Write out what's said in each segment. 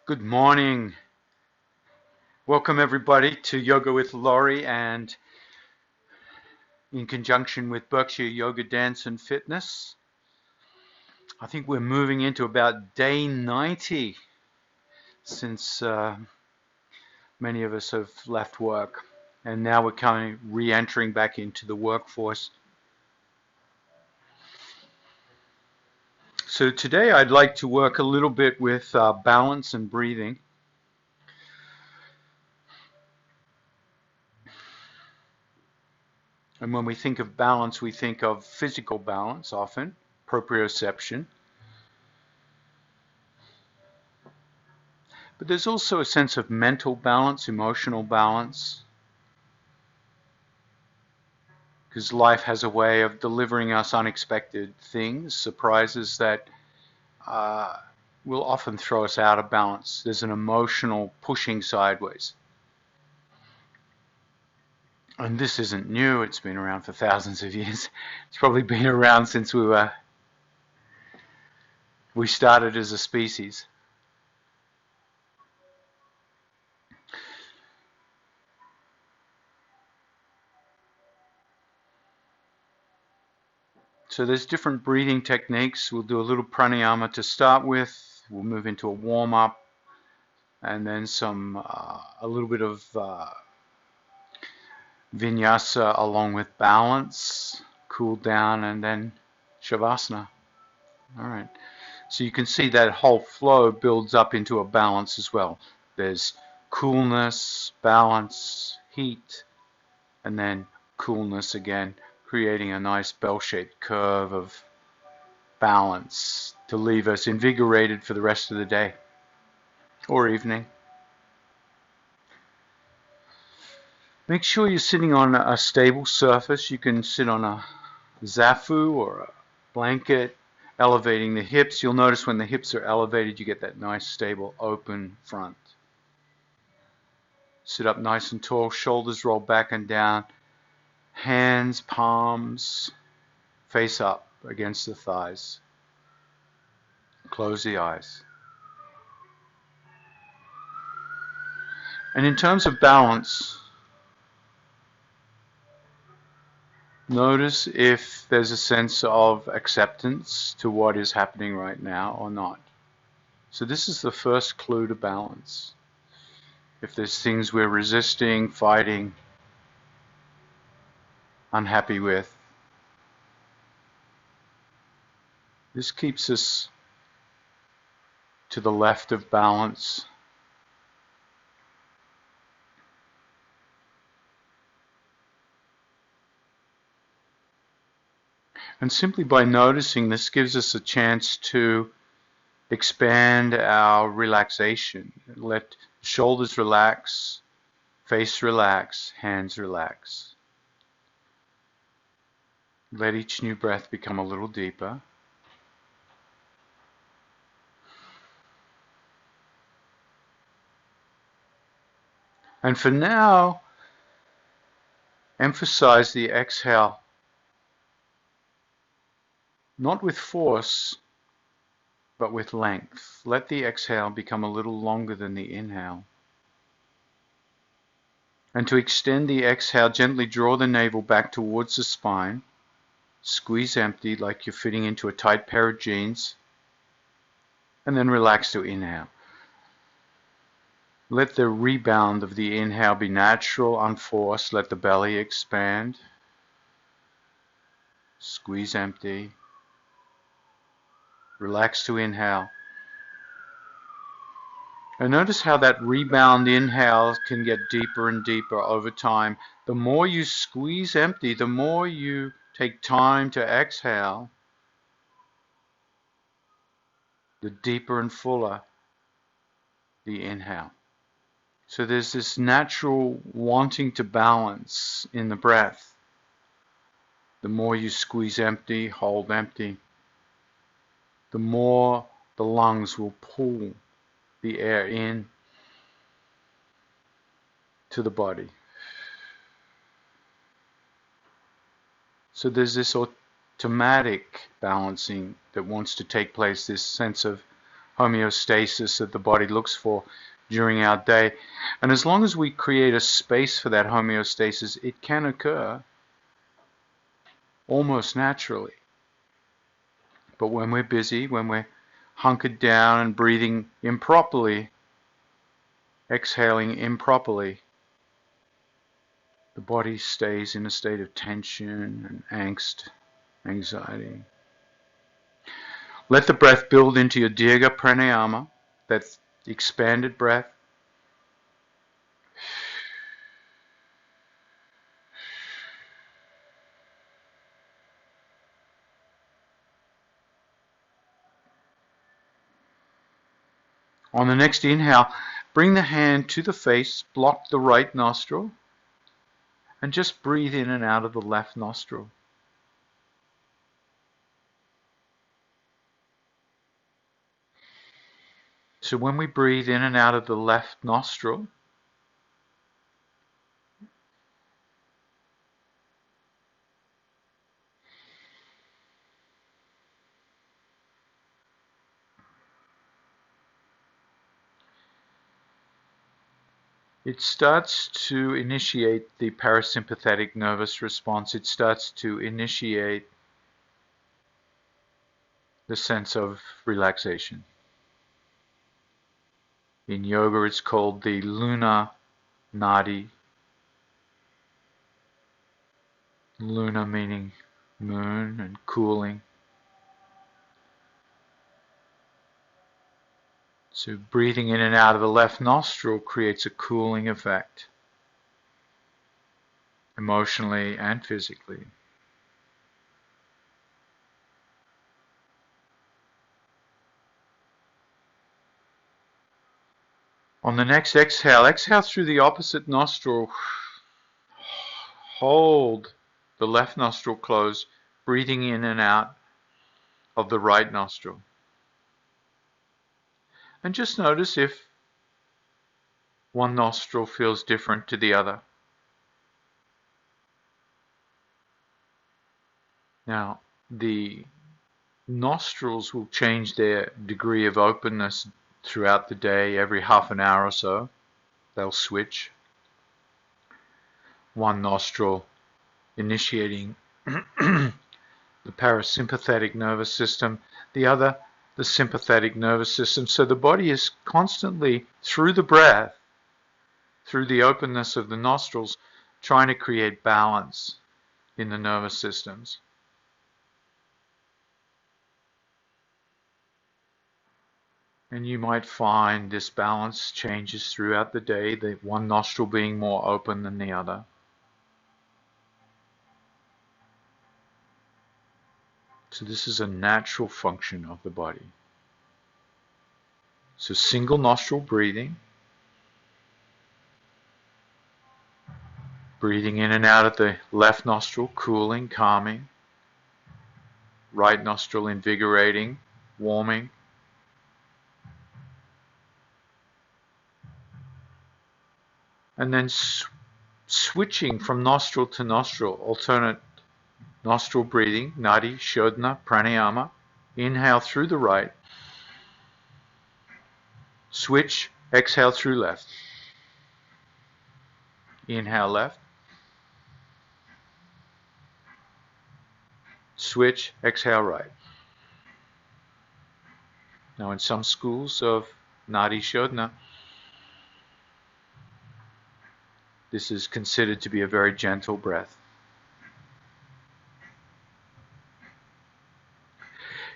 Good morning. Welcome everybody to Yoga with Laurie, and in conjunction with Berkshire Yoga Dance and Fitness. I think we're moving into about day 90 since many of us have left work, and now we're re-entering back into the workforce. So today I'd like to work a little bit with balance and breathing. And when we think of balance, we think of physical balance often, proprioception. But there's also a sense of mental balance, emotional balance, because life has a way of delivering us unexpected things, surprises that will often throw us out of balance. There's an emotional pushing sideways. And this isn't new, it's been around for thousands of years. It's probably been around since we started as a species. So there's different breathing techniques. We'll do a little pranayama to start with. We'll move into a warm-up, and then a little bit of vinyasa along with balance, cool down, and then shavasana. All right. So you can see that whole flow builds up into a balance as well. There's coolness, balance, heat, and then coolness again, creating a nice bell-shaped curve of balance to leave us invigorated for the rest of the day or evening. Make sure you're sitting on a stable surface. You can sit on a zafu or a blanket, elevating the hips. You'll notice when the hips are elevated, you get that nice, stable, open front. Sit up nice and tall, shoulders roll back and down, hands, palms, face up against the thighs. Close the eyes. And in terms of balance, notice if there's a sense of acceptance to what is happening right now or not. So this is the first clue to balance. If there's things we're resisting, fighting, unhappy with, this keeps us to the left of balance. And simply by noticing this gives us a chance to expand our relaxation. Let shoulders relax, face relax, hands relax. Let each new breath become a little deeper. And for now, emphasize the exhale, not with force, but with length. Let the exhale become a little longer than the inhale. And to extend the exhale, gently draw the navel back towards the spine. Squeeze empty like you're fitting into a tight pair of jeans. And then relax to inhale. Let the rebound of the inhale be natural, unforced. Let the belly expand. Squeeze empty. Relax to inhale. And notice how that rebound inhale can get deeper and deeper over time. The more you squeeze empty, the more you take time to exhale, the deeper and fuller the inhale. So there's this natural wanting to balance in the breath. The more you squeeze empty, hold empty, the more the lungs will pull the air in to the body. So there's this automatic balancing that wants to take place, this sense of homeostasis that the body looks for during our day. And as long as we create a space for that homeostasis, it can occur almost naturally. But when we're busy, when we're hunkered down and breathing improperly, exhaling improperly, the body stays in a state of tension and angst, anxiety. Let the breath build into your Dirga Pranayama, that expanded breath. On the next inhale, bring the hand to the face, block the right nostril, and just breathe in and out of the left nostril. So when we breathe in and out of the left nostril, it starts to initiate the parasympathetic nervous response. It starts to initiate the sense of relaxation. In yoga, it's called the Luna Nadi. Luna meaning moon and cooling. So breathing in and out of the left nostril creates a cooling effect, emotionally and physically. On the next exhale, exhale through the opposite nostril. Hold the left nostril closed, breathing in and out of the right nostril. And just notice if one nostril feels different to the other. Now, the nostrils will change their degree of openness throughout the day. Every half an hour or so, they'll switch. One nostril initiating the parasympathetic nervous system, the other the sympathetic nervous system. So the body is constantly, through the breath, through the openness of the nostrils, trying to create balance in the nervous systems. And you might find this balance changes throughout the day, the one nostril being more open than the other. So this is a natural function of the body. So single nostril breathing. Breathing in and out of the left nostril, cooling, calming. Right nostril invigorating, warming. And then switching from nostril to nostril, alternate nostril breathing, Nadi, Shodhana, Pranayama. Inhale through the right. Switch, exhale through left. Inhale left. Switch, exhale right. Now in some schools of Nadi Shodhana, this is considered to be a very gentle breath.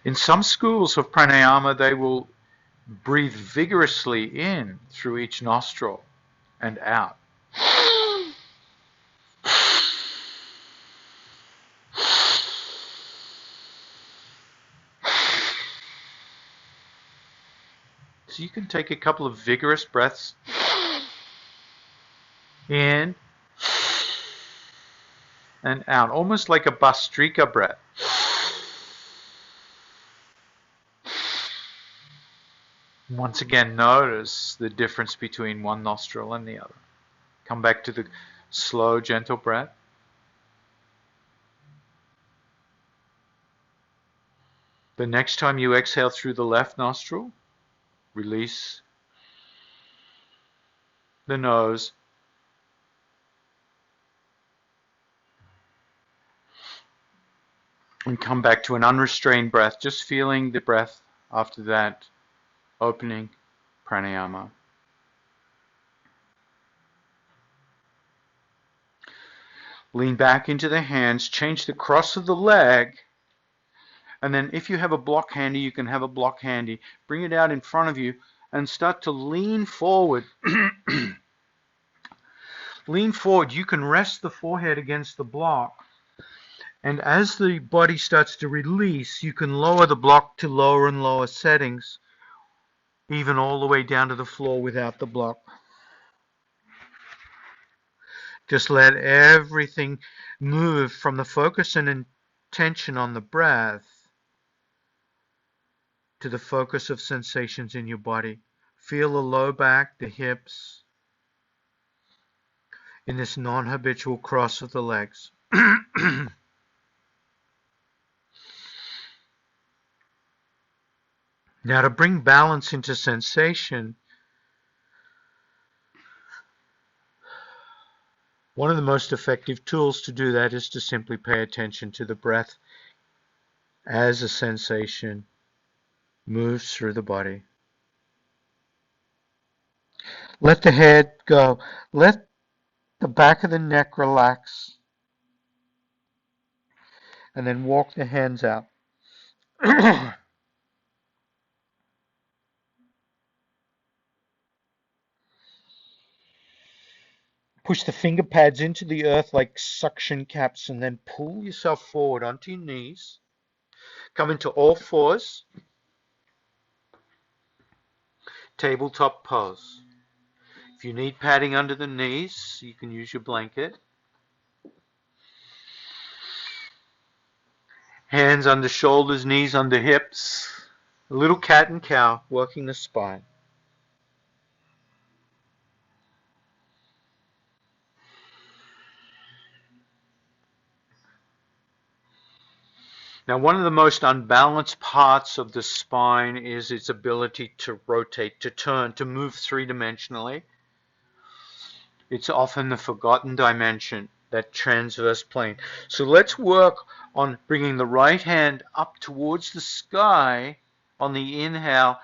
In some schools of pranayama, they will breathe vigorously in through each nostril and out. So you can take a couple of vigorous breaths in and out, almost like a Bhastrika breath. Once again, notice the difference between one nostril and the other. Come back to the slow, gentle breath. The next time you exhale through the left nostril, Release the nose. And come back to an unrestrained breath, just feeling the breath after that opening pranayama. Lean back into the hands, change the cross of the leg, and then if you have a block handy, you can have a block handy. Bring it out in front of you and start to lean forward. Lean forward. You can rest the forehead against the block. And as the body starts to release, you can lower the block to lower and lower settings, even all the way down to the floor without the block. Just let everything move from the focus and intention on the breath to the focus of sensations in your body. Feel the low back, the hips, in this non-habitual cross of the legs. Now, to bring balance into sensation, one of the most effective tools to do that is to simply pay attention to the breath as a sensation moves through the body. Let the head go. Let the back of the neck relax. And then walk the hands out. Push the finger pads into the earth like suction caps and then pull yourself forward onto your knees. Come into all fours. Tabletop pose. If you need padding under the knees, you can use your blanket. Hands under shoulders, knees under hips. A little cat and cow working the spine. Now, one of the most unbalanced parts of the spine is its ability to rotate, to turn, to move three-dimensionally. It's often the forgotten dimension, that transverse plane. So let's work on bringing the right hand up towards the sky on the inhale,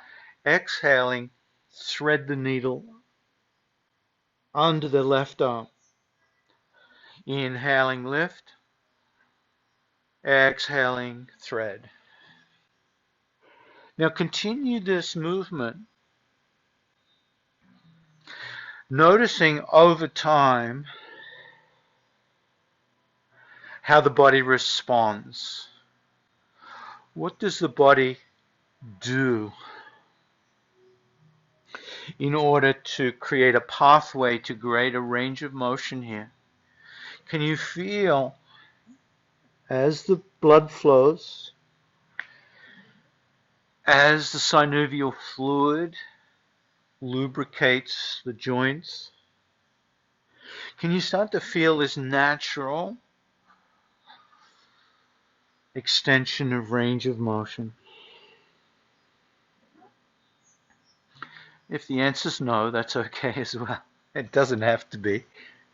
exhaling, thread the needle under the left arm. Inhaling, lift. Exhaling, thread. Now continue this movement, noticing over time how the body responds. What does the body do in order to create a pathway to greater range of motion here? Can you feel as the blood flows, as the synovial fluid lubricates the joints? Can you start to feel this natural extension of range of motion? If the answer is no, that's okay as well. It doesn't have to be.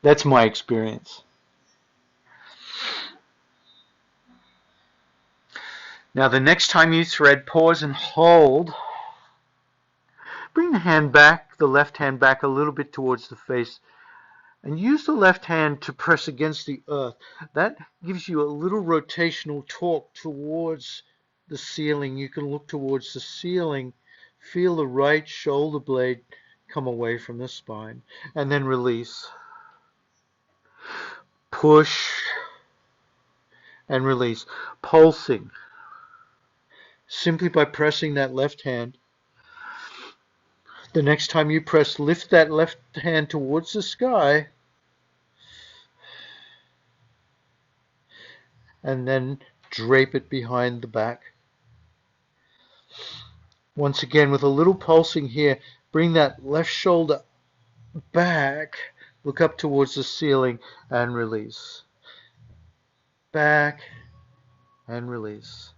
That's my experience. Now the next time you thread, pause and hold. Bring the hand back, the left hand back a little bit towards the face, and use the left hand to press against the earth. That gives you a little rotational torque towards the ceiling. You can look towards the ceiling, feel the right shoulder blade come away from the spine, and then release. Push and release. Pulsing. Simply by pressing that left hand. The next time you press, lift that left hand towards the sky. And then drape it behind the back. Once again, with a little pulsing here, bring that left shoulder back. Look up towards the ceiling and release. Back and release.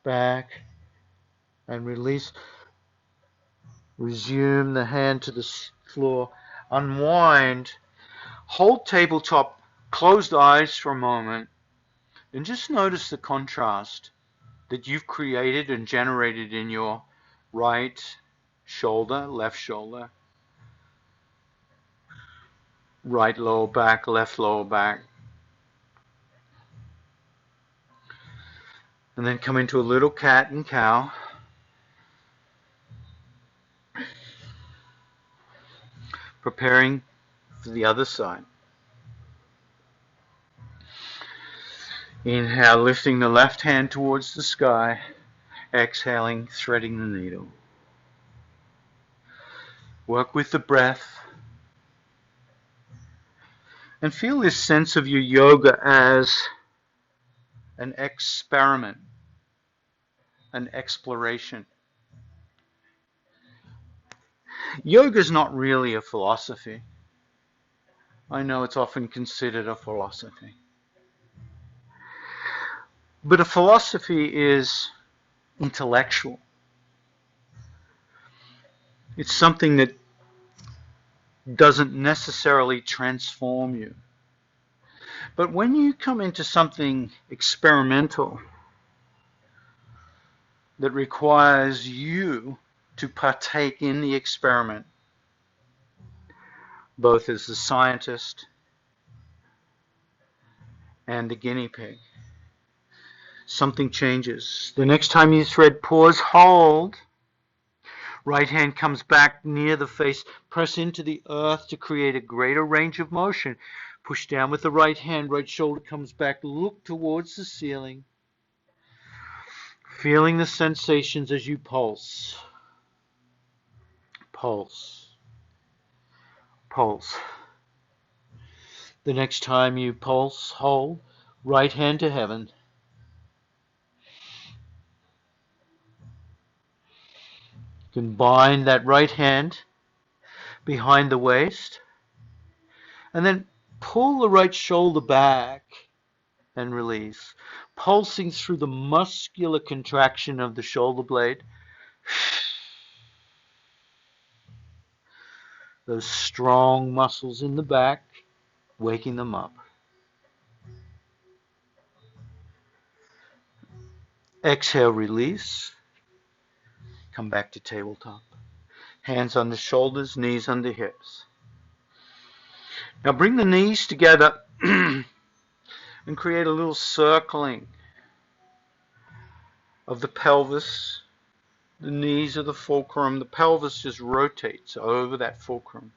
Back and release. Resume the hand to the floor. Unwind. Hold tabletop. Closed eyes for a moment. And just notice the contrast that you've created and generated in your right shoulder, left shoulder, right lower back, left lower back. And then come into a little cat and cow. Preparing for the other side. Inhale, lifting the left hand towards the sky. Exhaling, threading the needle. Work with the breath. And feel this sense of your yoga as an experiment, an exploration. Yoga is not really a philosophy. I know it's often considered a philosophy. But a philosophy is intellectual. It's something that doesn't necessarily transform you. But when you come into something experimental that requires you to partake in the experiment, both as the scientist and the guinea pig, something changes. The next time you thread, pause, hold. Right hand comes back near the face. Press into the earth to create a greater range of motion. Push down with the right hand. Right shoulder comes back. Look towards the ceiling. Feeling the sensations as you pulse. Pulse. Pulse. The next time you pulse, hold. Right hand to heaven. You can bind that right hand behind the waist. And then pull the right shoulder back and release. Pulsing through the muscular contraction of the shoulder blade. Those strong muscles in the back, waking them up. Exhale, release. Come back to tabletop. Hands on the shoulders, knees under hips. Now bring the knees together and create a little circling of the pelvis. The knees are the fulcrum. The pelvis just rotates over that fulcrum.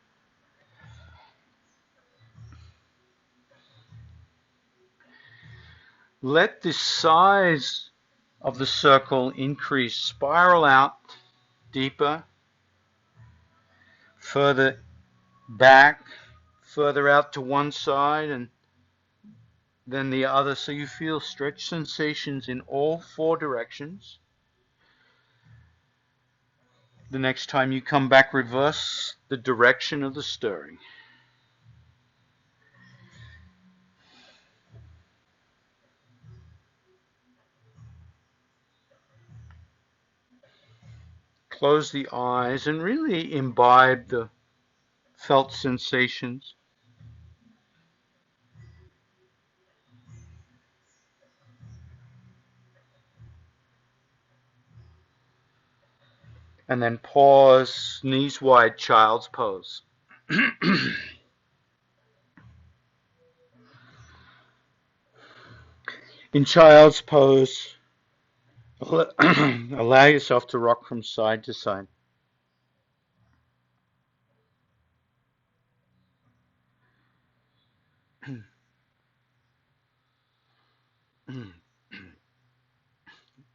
Let the size of the circle increase. Spiral out deeper, further back, further out to one side and then the other, so you feel stretch sensations in all four directions. The next time you come back, reverse the direction of the stirring. Close the eyes and really imbibe the felt sensations. And then pause, knees wide, child's pose. In child's pose, allow yourself to rock from side to side.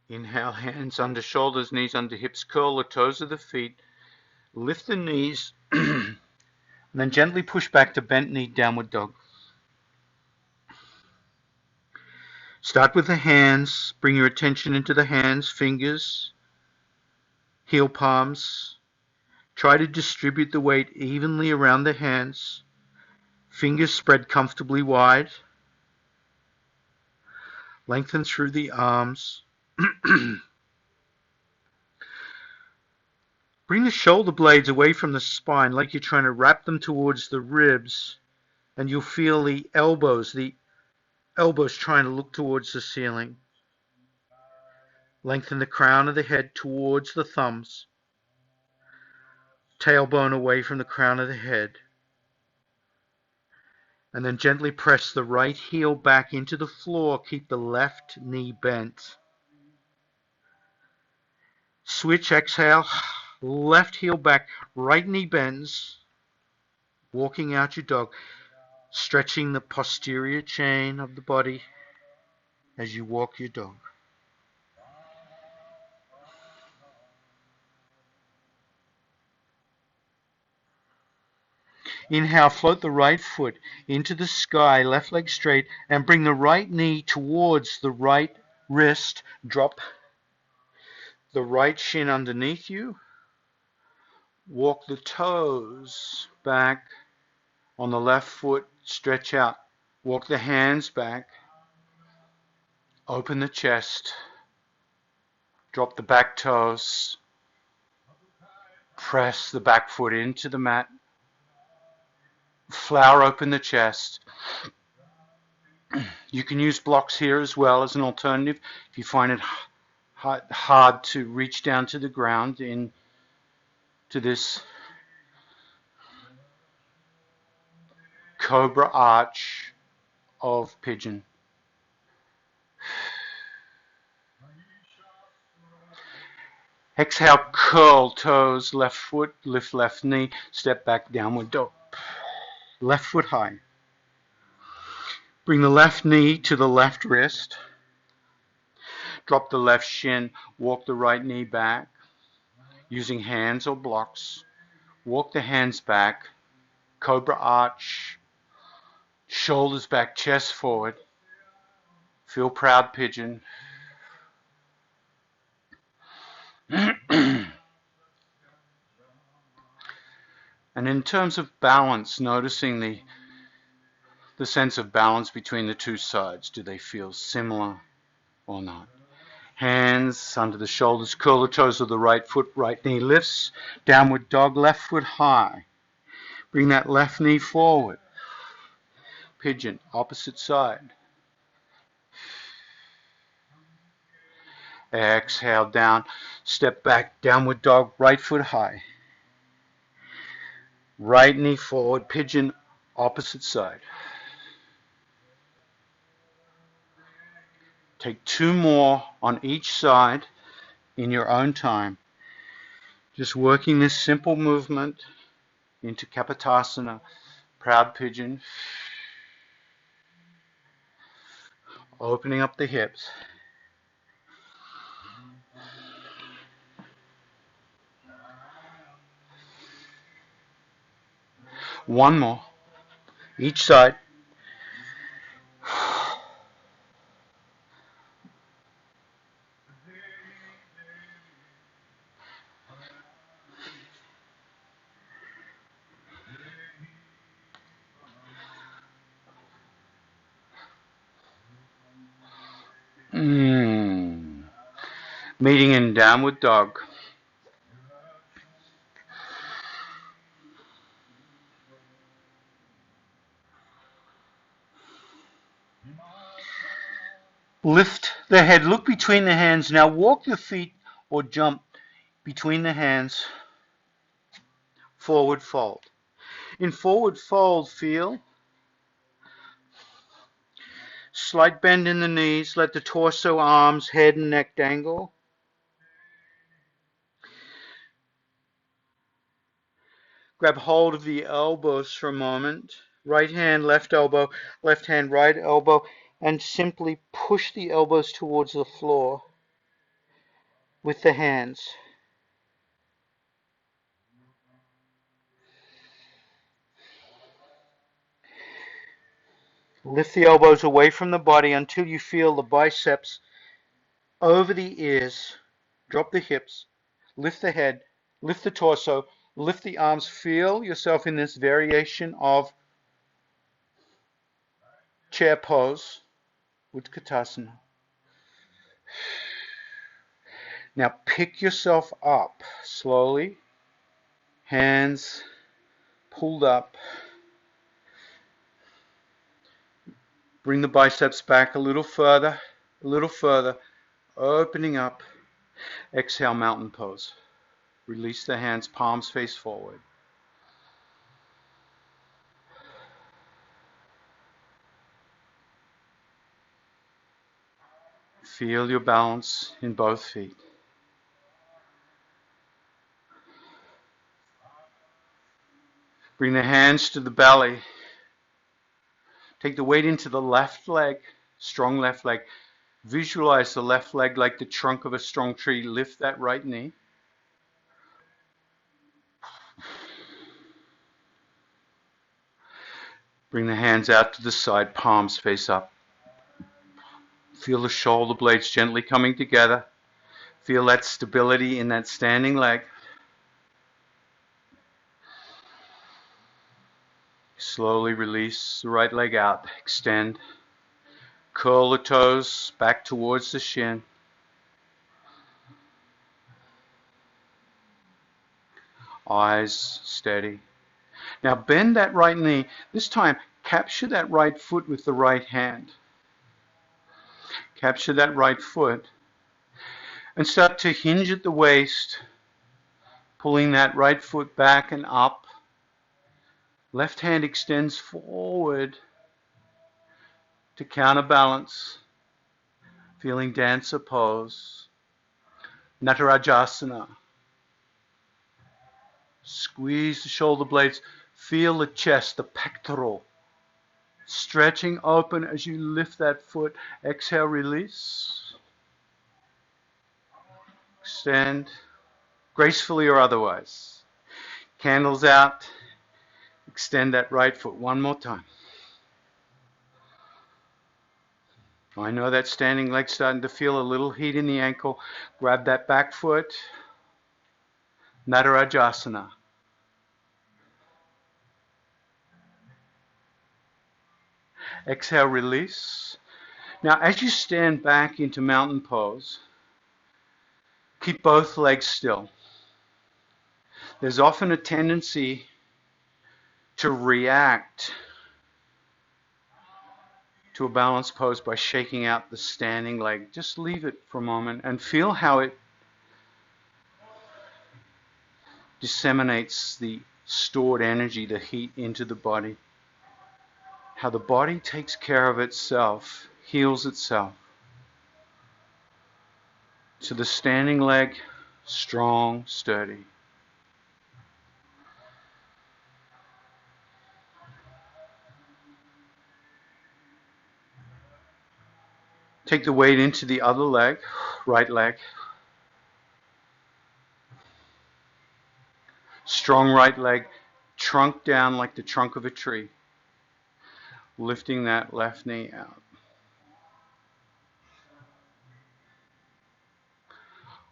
Inhale, hands under shoulders, knees under hips, curl the toes of the feet, lift the knees, and then gently push back to bent knee, downward dog. Start with the hands, bring your attention into the hands, fingers, heel palms. Try to distribute the weight evenly around the hands, fingers spread comfortably wide. Lengthen through the arms. Bring the shoulder blades away from the spine like you're trying to wrap them towards the ribs, and you'll feel the elbows trying to look towards the ceiling. Lengthen the crown of the head towards the thumbs. Tailbone away from the crown of the head. And then gently press the right heel back into the floor. Keep the left knee bent. Switch, exhale. Left heel back, right knee bends. Walking out your dog. Stretching the posterior chain of the body as you walk your dog. Inhale, float the right foot into the sky, left leg straight, and bring the right knee towards the right wrist. Drop the right shin underneath you. Walk the toes back on the left foot, stretch out. Walk the hands back. Open the chest. Drop the back toes. Press the back foot into the mat. Flower open the chest. You can use blocks here as well as an alternative if you find it hard to reach down to the ground into this cobra arch of pigeon. Exhale, curl toes, left foot, lift left knee, step back, downward dog. Left foot high. Bring the left knee to the left wrist. Drop the left shin, walk the right knee back using hands or blocks. Walk the hands back, cobra arch, shoulders back, chest forward. Feel proud pigeon. And in terms of balance, noticing the sense of balance between the two sides. Do they feel similar or not? Hands under the shoulders, curl the toes of the right foot, right knee lifts, downward dog, left foot high. Bring that left knee forward. Pigeon, opposite side. Exhale down, step back, downward dog, right foot high. Right knee forward, pigeon, opposite side. Take 2 more on each side in your own time. Just working this simple movement into Kapotasana, proud pigeon. Opening up the hips. One more, each side. Meeting in downward dog. Lift the head, look between the hands. Now walk the feet or jump between the hands. Forward fold. In forward fold, feel slight bend in the knees. Let the torso, arms, head, and neck dangle. Grab hold of the elbows for a moment. Right hand, left elbow, left hand, right elbow, and simply push the elbows towards the floor with the hands. Lift the elbows away from the body until you feel the biceps over the ears. Drop the hips, lift the head, lift the torso, lift the arms. Feel yourself in this variation of chair pose, Utkatasana. Now pick yourself up slowly Hands pulled up. Bring the biceps back a little further, opening up. Exhale, mountain pose. Release the hands, palms face forward. Feel your balance in both feet. Bring the hands to the belly. Take the weight into the left leg, strong left leg. Visualize the left leg like the trunk of a strong tree. Lift that right knee. Bring the hands out to the side, palms face up. Feel the shoulder blades gently coming together. Feel that stability in that standing leg. Slowly release the right leg out. Extend. Curl the toes back towards the shin. Eyes steady. Now bend that right knee. This time, capture that right foot with the right hand. Capture that right foot. And start to hinge at the waist, pulling that right foot back and up. Left hand extends forward to counterbalance. Feeling dancer pose. Natarajasana. Squeeze the shoulder blades. Feel the chest, the pectoral. Stretching open as you lift that foot. Exhale, release. Extend, gracefully or otherwise. Candles out. Extend that right foot one more time. I know that standing leg starting to feel a little heat in the ankle. Grab that back foot. Natarajasana. Exhale, release. Now, as you stand back into mountain pose, keep both legs still. There's often a tendency to react to a balanced pose by shaking out the standing leg. Just leave it for a moment and feel how it disseminates the stored energy, the heat into the body. How the body takes care of itself, heals itself. So the standing leg, strong, sturdy. Take the weight into the other leg, right leg. Strong right leg, trunk down like the trunk of a tree. Lifting that left knee out.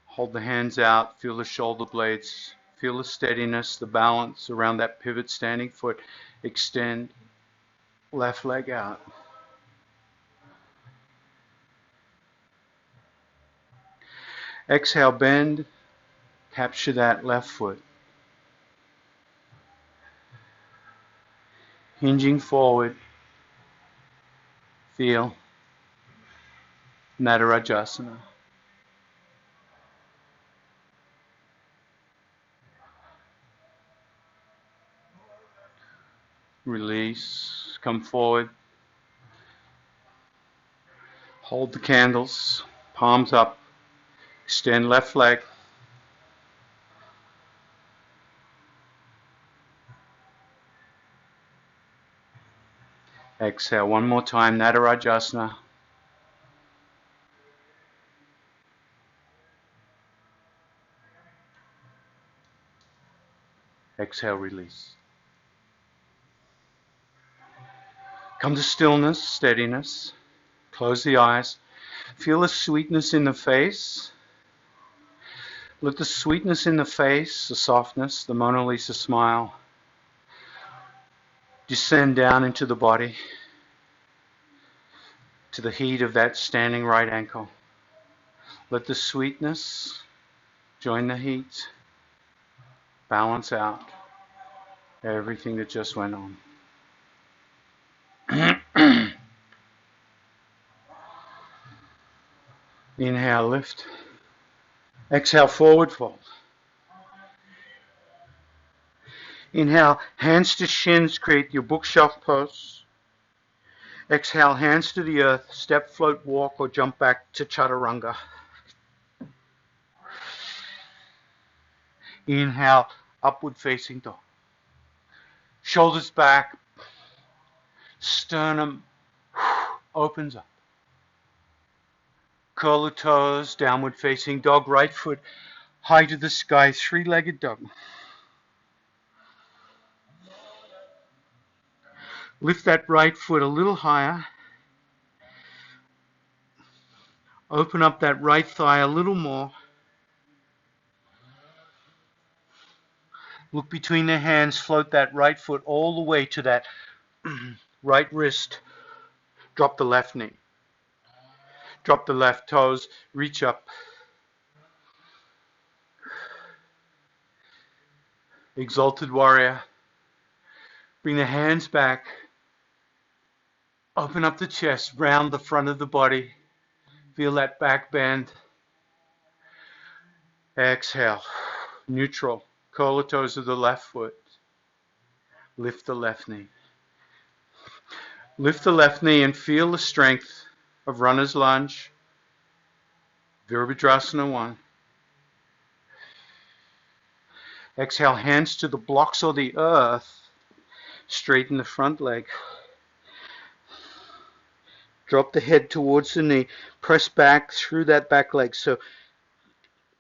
Hold the hands out, feel the shoulder blades, feel the steadiness, the balance around that pivot standing foot. Extend, left leg out. Exhale, bend, capture that left foot. Hinging forward, feel Natarajasana. Release, come forward. Hold the candles, palms up. Extend left leg. Exhale one more time, Natarajasana. Exhale, release. Come to stillness, steadiness. Close the eyes. Feel the sweetness in the face. Let the sweetness in the face, the softness, the Mona Lisa smile, descend down into the body, to the heat of that standing right ankle. Let the sweetness join the heat. Balance out everything that just went on. Inhale, lift. Exhale, forward fold. Inhale, hands to shins, create your bookshelf pose. Exhale, hands to the earth, step, float, walk, or jump back to chaturanga. Inhale, upward facing dog. Shoulders back, sternum opens up. Curl the toes, downward facing dog, right foot high to the sky, three-legged dog. Lift that right foot a little higher. Open up that right thigh a little more. Look between the hands, float that right foot all the way to that right wrist. Drop the left knee. Drop the left toes, reach up. Exalted warrior. Bring the hands back. Open up the chest, round the front of the body. Feel that back bend. Exhale. Neutral. Curl the toes of the left foot. Lift the left knee. Lift the left knee and feel the strength of runner's lunge. Virabhadrasana 1. Exhale, hands to the blocks or the earth. Straighten the front leg. Drop the head towards the knee. Press back through that back leg. So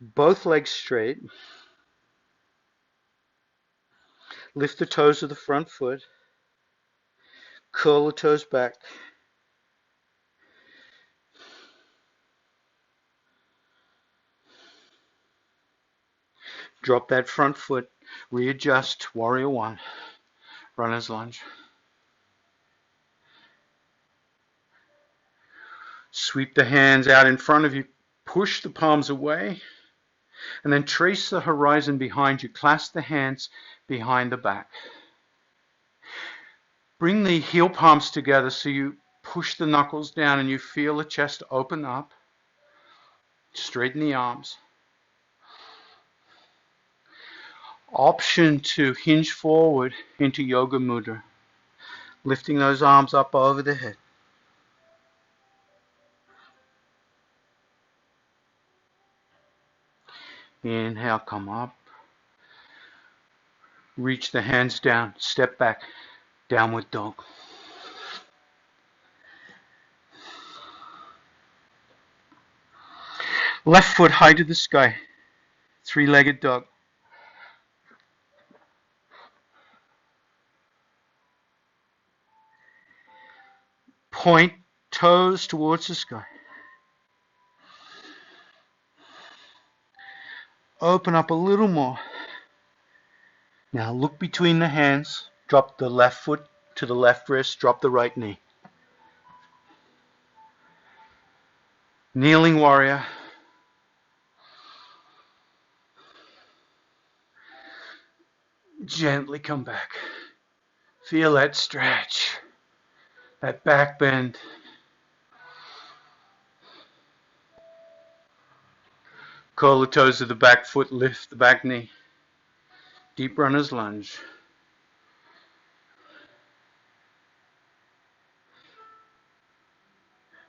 both legs straight. Lift the toes of the front foot. Curl the toes back. Drop that front foot. Readjust. Warrior 1. Runner's lunge. Sweep the hands out in front of you. Push the palms away. And then trace the horizon behind you. Clasp the hands behind the back. Bring the heel palms together so you push the knuckles down and you feel the chest open up. Straighten the arms. Option to hinge forward into Yoga Mudra. Lifting those arms up over the head. Inhale, come up. Reach the hands down. Step back. Downward dog. Left foot high to the sky. Three-legged dog. Point toes towards the sky. Open up a little more. Now look between the hands. Drop the left foot to the left wrist. Drop the right knee. Kneeling warrior. Gently come back. Feel that stretch. That back bend. Curl the toes of the back foot, lift the back knee. Deep runner's lunge.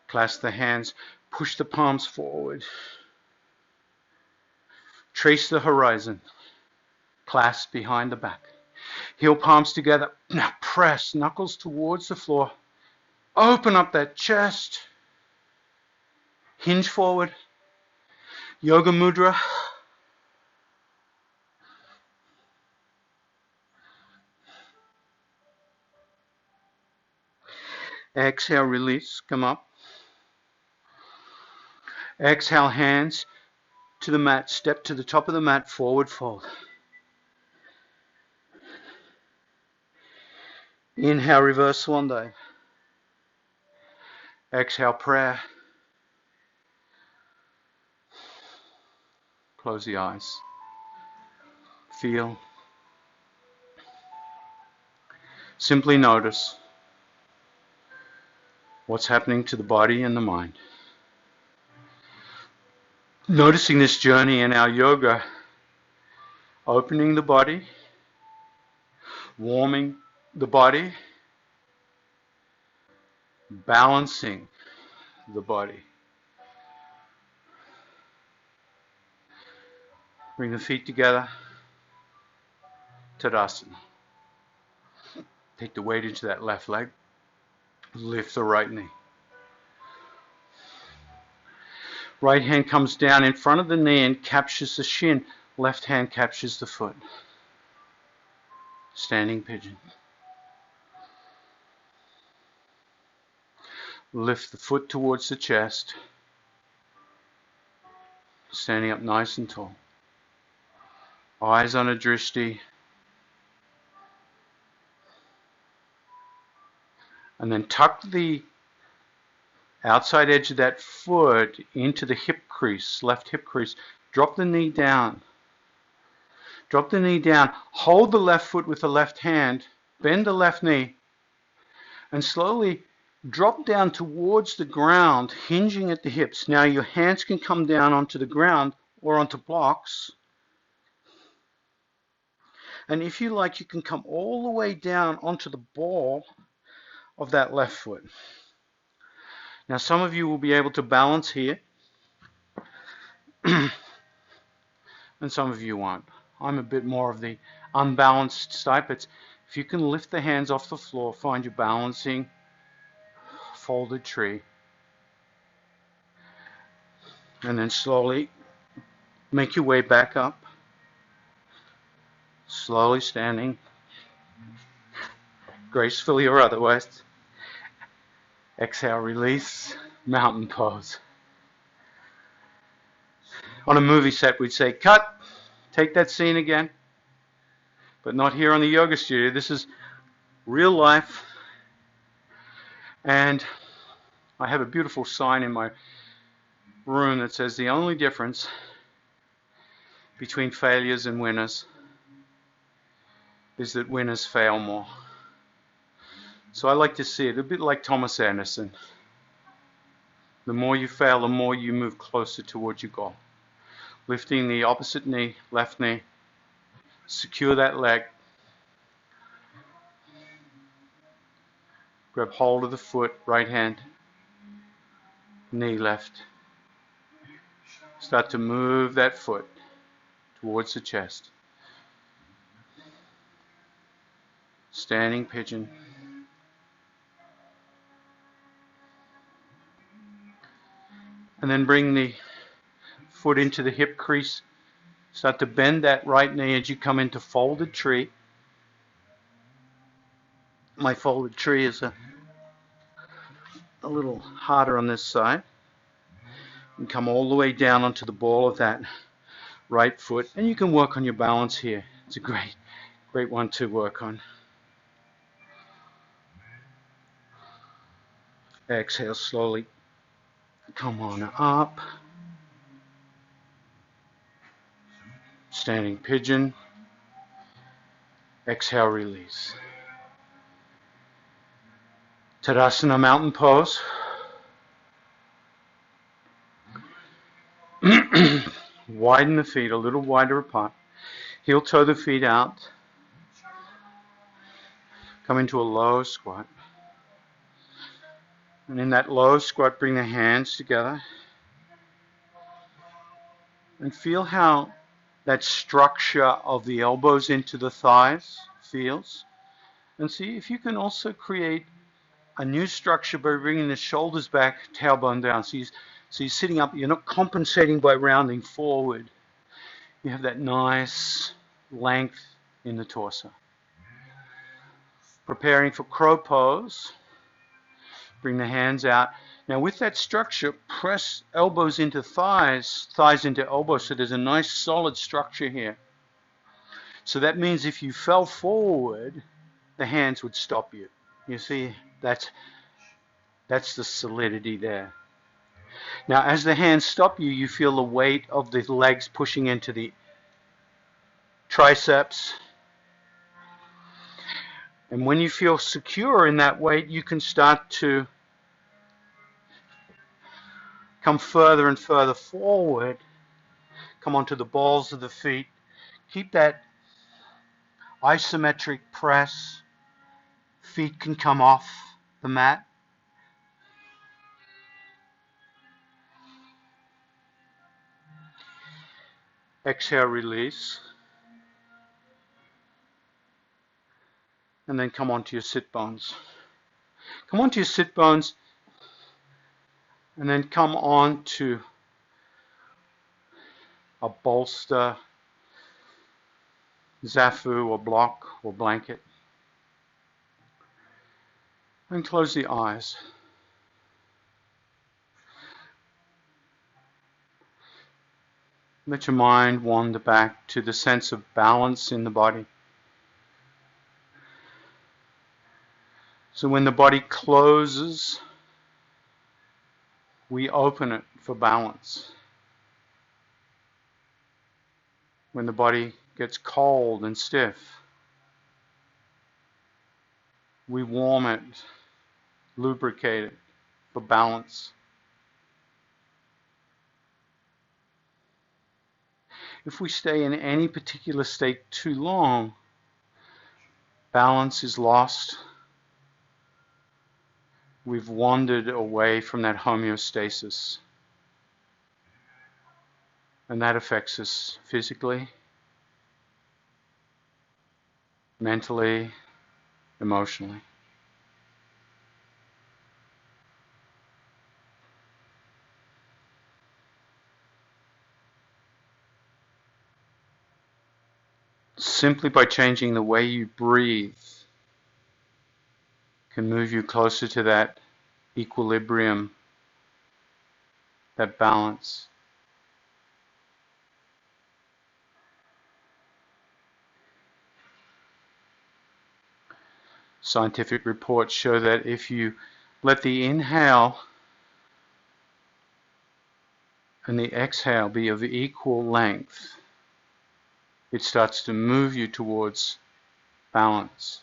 Clasp the hands, push the palms forward. Trace the horizon. Clasp behind the back. Heel palms together. Now press knuckles towards the floor. Open up that chest. Hinge forward. Yoga Mudra. Exhale, release, come up. Exhale, hands to the mat, step to the top of the mat, forward fold. Inhale, reverse swan dive. Exhale, prayer. Close the eyes. Feel Simply notice what's happening to the body and the mind. Noticing this journey in our yoga, opening the body, warming the body, balancing the body. Bring the feet together, Tadasana. Take the weight into that left leg, lift the right knee. Right hand comes down in front of the knee and captures the shin. Left hand captures the foot. Standing pigeon. Lift the foot towards the chest. Standing up nice and tall. Eyes on a drishti. And then tuck the outside edge of that foot into the hip crease, left hip crease. Drop the knee down. Drop the knee down. Hold the left foot with the left hand. Bend the left knee. And slowly drop down towards the ground, hinging at the hips. Now your hands can come down onto the ground or onto blocks. And if you like, you can come all the way down onto the ball of that left foot. Now some of you will be able to balance here, and some of you won't. I'm a bit more of the unbalanced type. If you can lift the hands off the floor, find your balancing folded tree, and then slowly make your way back up, slowly standing, gracefully or otherwise. Exhale, release, mountain pose. On a movie set, we'd say, cut, take that scene again. But not here on the yoga studio. This is real life. And I have a beautiful sign in my room that says the only difference between failures and winners is that winners fail more. So I like to see it a bit like Thomas Anderson. The more you fail, the more you move closer towards your goal. Lifting the opposite knee, left knee. Secure that leg. Grab hold of the foot, right hand. Knee left. Start to move that foot towards the chest. Standing pigeon. And then bring the foot into the hip crease. Start to bend that right knee as you come into folded tree. My folded tree is a little harder on this side. And come all the way down onto the ball of that right foot. And you can work on your balance here. It's a great one to work on. Exhale slowly. Come on up. Standing pigeon. Exhale, release. Tadasana, mountain pose. Widen the feet a little wider apart. Heel toe the feet out. Come into a low squat. And in that low squat, bring the hands together. And feel how that structure of the elbows into the thighs feels. And see if you can also create a new structure by bringing the shoulders back, tailbone down. So you're sitting up, you're not compensating by rounding forward. You have that nice length in the torso. Preparing for crow pose. Bring the hands out. Now with that structure, press elbows into thighs, thighs into elbows, so there's a nice solid structure here. So that means if you fell forward, the hands would stop you. You see, that's the solidity there. Now as the hands stop you, you feel the weight of the legs pushing into the triceps. And when you feel secure in that weight, you can start to come further and further forward, come onto the balls of the feet. Keep that isometric press. Feet can come off the mat. Exhale, release. And then come onto your sit bones. Come onto your sit bones and then come on to a bolster, zafu or block or blanket. And close the eyes. Let your mind wander back to the sense of balance in the body. So when the body closes, we open it for balance. When the body gets cold and stiff, we warm it, lubricate it for balance. If we stay in any particular state too long, balance is lost. We've wandered away from that homeostasis. And that affects us physically, mentally, emotionally. Simply by changing the way you breathe can move you closer to that equilibrium, that balance. Scientific reports show that if you let the inhale and the exhale be of equal length, it starts to move you towards balance.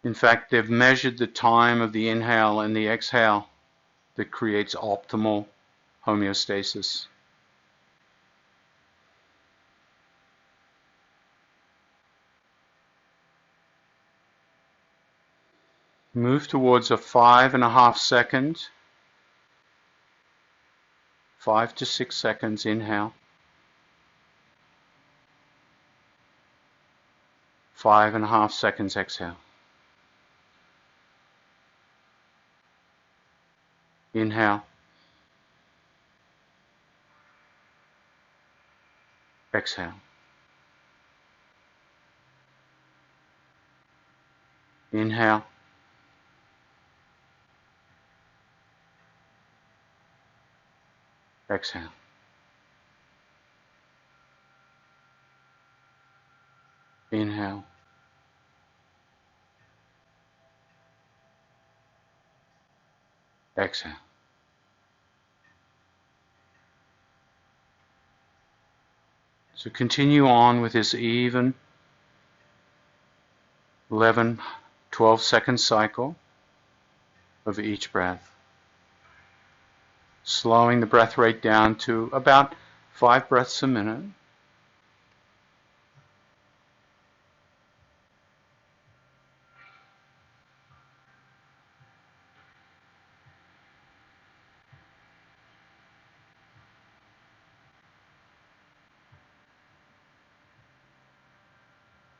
In fact, they've measured the time of the inhale and the exhale that creates optimal homeostasis. Move towards a 5.5 second, 5 to 6 seconds inhale, 5.5 seconds exhale. Inhale, exhale. Inhale, exhale. Inhale, exhale. So continue on with this even 11, 12 second cycle of each breath. Slowing the breath rate down to about 5 breaths a minute.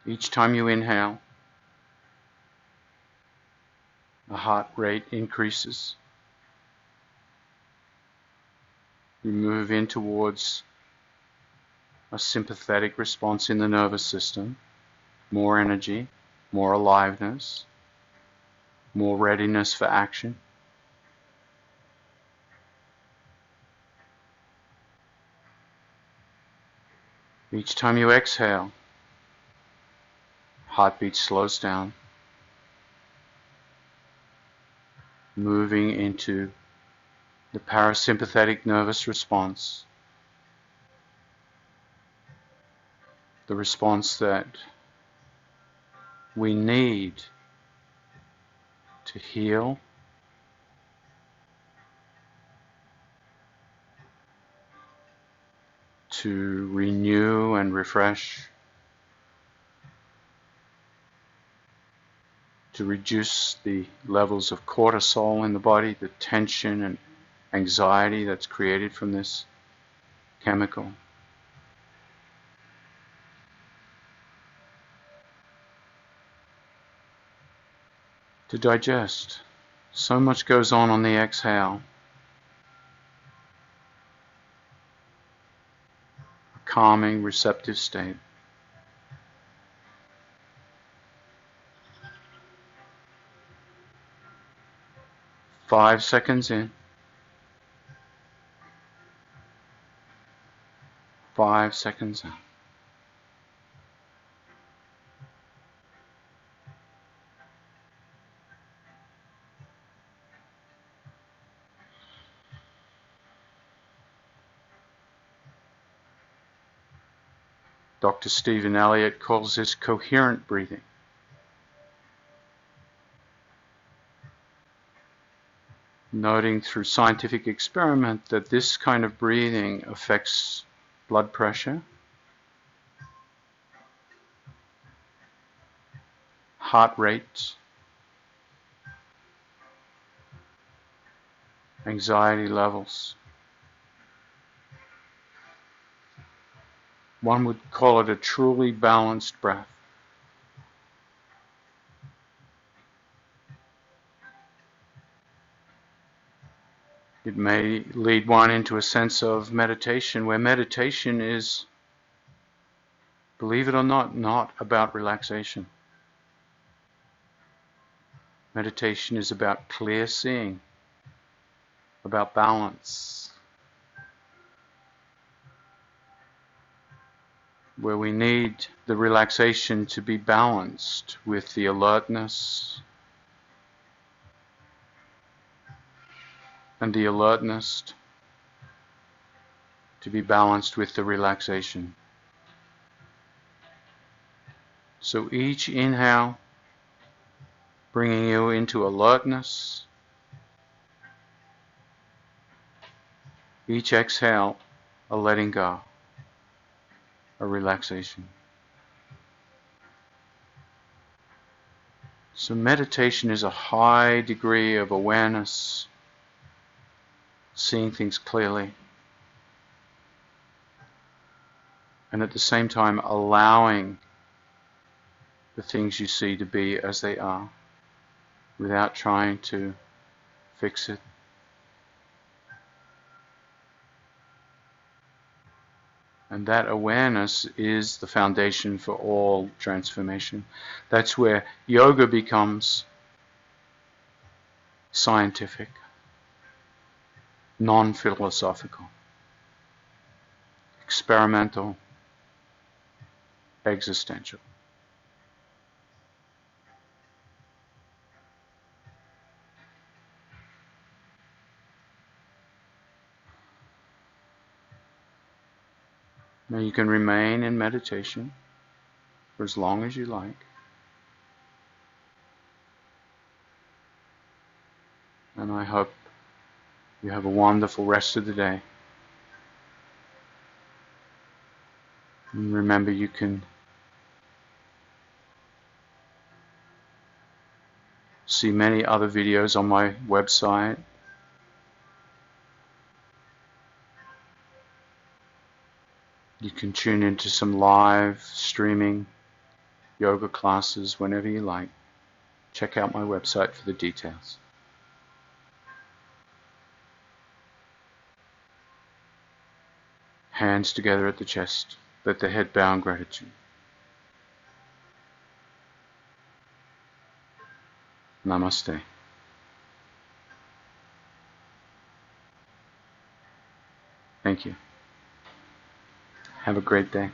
Each time you inhale, the heart rate increases. You move in towards a sympathetic response in the nervous system, more energy, more aliveness, more readiness for action. Each time you exhale, heartbeat slows down, moving into the parasympathetic nervous response. the response that we need to heal, to renew and refresh, to reduce the levels of cortisol in the body, the tension and anxiety that's created from this chemical. To digest. So much goes on the exhale. A calming, receptive state. Five seconds in. 5 seconds out. Dr. Stephen Elliott calls this coherent breathing. Noting through scientific experiment that this kind of breathing affects blood pressure, heart rate, anxiety levels. One would call it a truly balanced breath. It may lead one into a sense of meditation, where meditation is, believe it or not about relaxation. Meditation is about clear seeing, about balance, where we need the relaxation to be balanced with the alertness, and the alertness to be balanced with the relaxation. So each inhale bringing you into alertness, each exhale a letting go, a relaxation. So meditation is a high degree of awareness, seeing things clearly, and at the same time allowing the things you see to be as they are, without trying to fix it. And that awareness is the foundation for all transformation. That's where yoga becomes scientific, non-philosophical, experimental, existential. Now you can remain in meditation for as long as you like. And I hope you have a wonderful rest of the day. And remember, you can see many other videos on my website. You can tune into some live streaming yoga classes whenever you like. Check out my website for the details. Hands together at the chest. Let the head bow in gratitude. Namaste. Thank you. Have a great day.